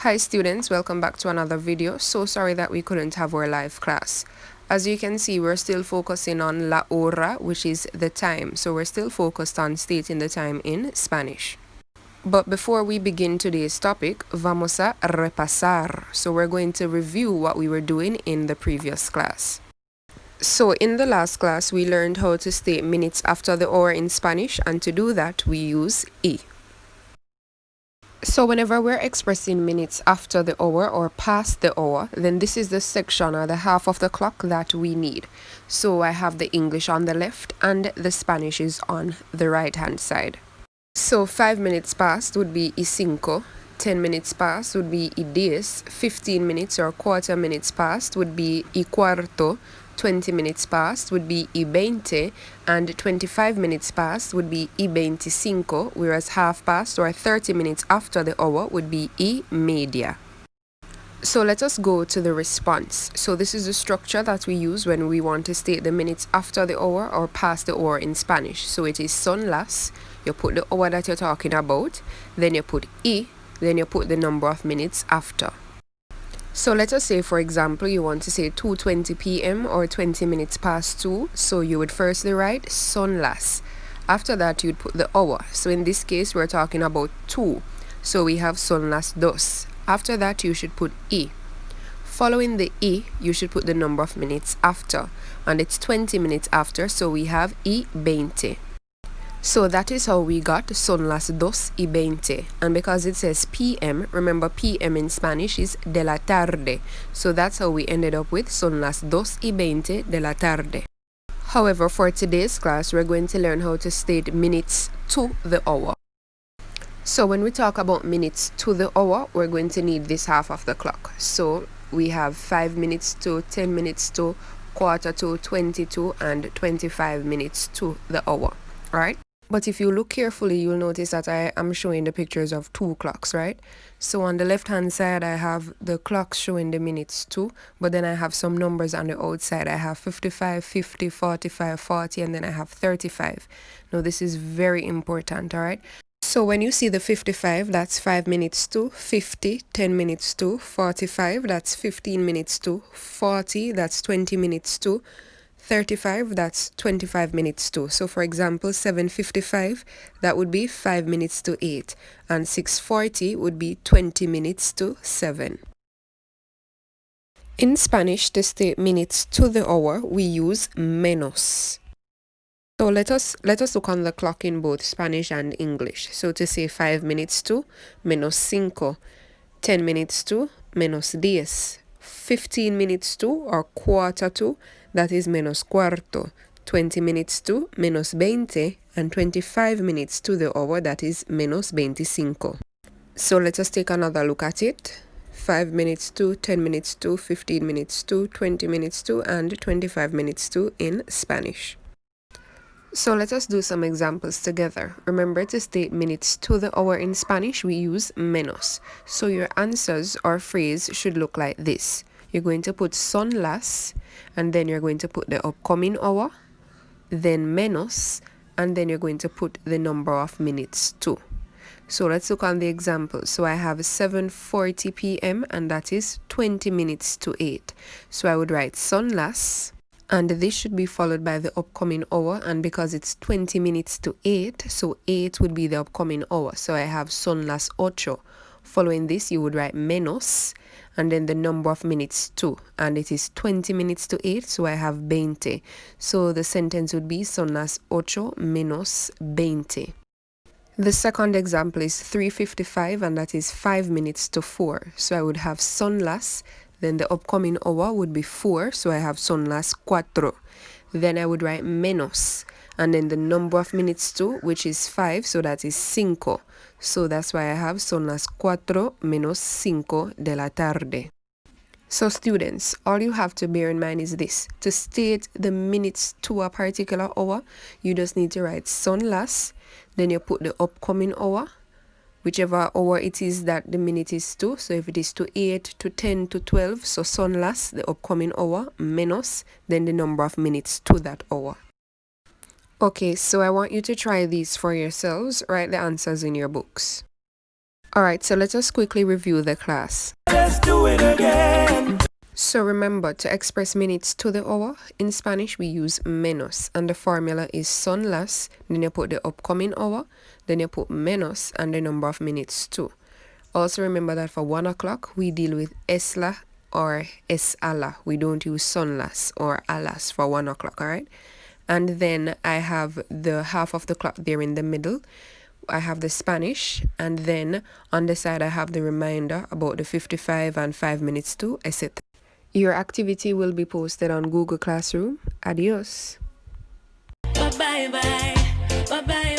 Hi students, welcome back to another video. So sorry that we couldn't have our live class. As you can see, we're still focusing on la hora, which is the time. So we're still focused on stating the time in Spanish. But before we begin today's topic, vamos a repasar. So we're going to review what we were doing in the previous class. So in the last class, we learned how to state minutes after the hour in Spanish, and to do that, we use y. So whenever we're expressing minutes after the hour or past the hour, then this is the section or the half of the clock that we need. So I have the English on the left and the Spanish is on the right hand side. So 5 minutes past would be y cinco, 10 minutes past would be y diez, 15 minutes or quarter minutes past would be y cuarto, 20 minutes past would be y veinte, and 25 minutes past would be y veinticinco, whereas half past or 30 minutes after the hour would be y media. So let us go to the response. So this is the structure that we use when we want to state the minutes after the hour or past the hour in Spanish. So it is son las, you put the hour that you're talking about, then you put y, then you put the number of minutes after. So let us say, for example, you want to say 2:20 p.m. or 20 minutes past 2. So you would firstly write son las. After that, you'd put the hour. So in this case, we're talking about 2. So we have son las dos. After that, you should put y. Following the y, you should put the number of minutes after. And it's 20 minutes after, so we have y veinte. So that is how we got son las dos y veinte. And because it says PM, remember PM in Spanish is de la tarde. So that's how we ended up with son las dos y veinte de la tarde. However, for today's class, we're going to learn how to state minutes to the hour. So when we talk about minutes to the hour, we're going to need this half of the clock. So we have 5 minutes to, 10 minutes to, quarter to, 20 to, and 25 minutes to the hour. Right? But if you look carefully, you'll notice that I am showing the pictures of 2 clocks, right? So on the left hand side, I have the clocks showing the minutes too, but then I have some numbers on the outside. I have 55, 50, 45, 40, and then I have 35. Now this is very important, all right? So when you see the 55, that's 5 minutes to, 50, 10 minutes to, 45, that's 15 minutes to, 40, that's 20 minutes to, 35, that's 25 minutes to. So for example, 7:55, that would be 5 minutes to 8, and 6:40 would be 20 minutes to 7. In Spanish, to state minutes to the hour, we use menos. So let us look on the clock in both Spanish and English. So to say 5 minutes to, menos cinco, 10 minutes to, menos diez, 15 minutes to or quarter to, that is menos cuarto, 20 minutes to, menos veinte, and 25 minutes to the hour, that is menos veinticinco. So let us take another look at it. 5 minutes to, 10 minutes to, 15 minutes to, 20 minutes to, and 25 minutes to in Spanish. So let us do some examples together. Remember, to state minutes to the hour in Spanish, we use menos. So your answers or phrase should look like this. You're going to put son las, and then you're going to put the upcoming hour, then menos, and then you're going to put the number of minutes to. So let's look on the example. So I have 7:40 p.m. and that is 20 minutes to 8. So I would write son las, and this should be followed by the upcoming hour, and because it's 20 minutes to 8, so 8 would be the upcoming hour. So I have son las ocho. Following this, you would write menos, and then the number of minutes to, and it is 20 minutes to 8, so I have veinte. So the sentence would be son las ocho menos veinte. The second example is 3:55, and that is 5 minutes to 4. So I would have son las, then the upcoming hour would be 4, so I have son las cuatro. Then I would write menos, and then the number of minutes to, which is 5, so that is cinco. So that's why I have son las cuatro menos cinco de la tarde. So students, all you have to bear in mind is this. To state the minutes to a particular hour, you just need to write son las, then you put the upcoming hour, whichever hour it is that the minute is to. So if it is to 8, to 10, to 12, so son las, the upcoming hour, menos, then the number of minutes to that hour. Okay, so I want you to try these for yourselves. Write the answers in your books. Alright, so let us quickly review the class. Let's do it again. So remember, to express minutes to the hour, in Spanish we use menos, and the formula is son las, then you put the upcoming hour, then you put menos and the number of minutes too. Also remember that for 1 o'clock we deal with es la or es a la. We don't use son las or alas for 1 o'clock, alright? And then I have the half of the clock there in the middle. I have the Spanish, and then on the side I have the reminder about the 55 and 5 minutes too, etc. Your activity will be posted on Google Classroom. Adios. Bye bye. Bye bye.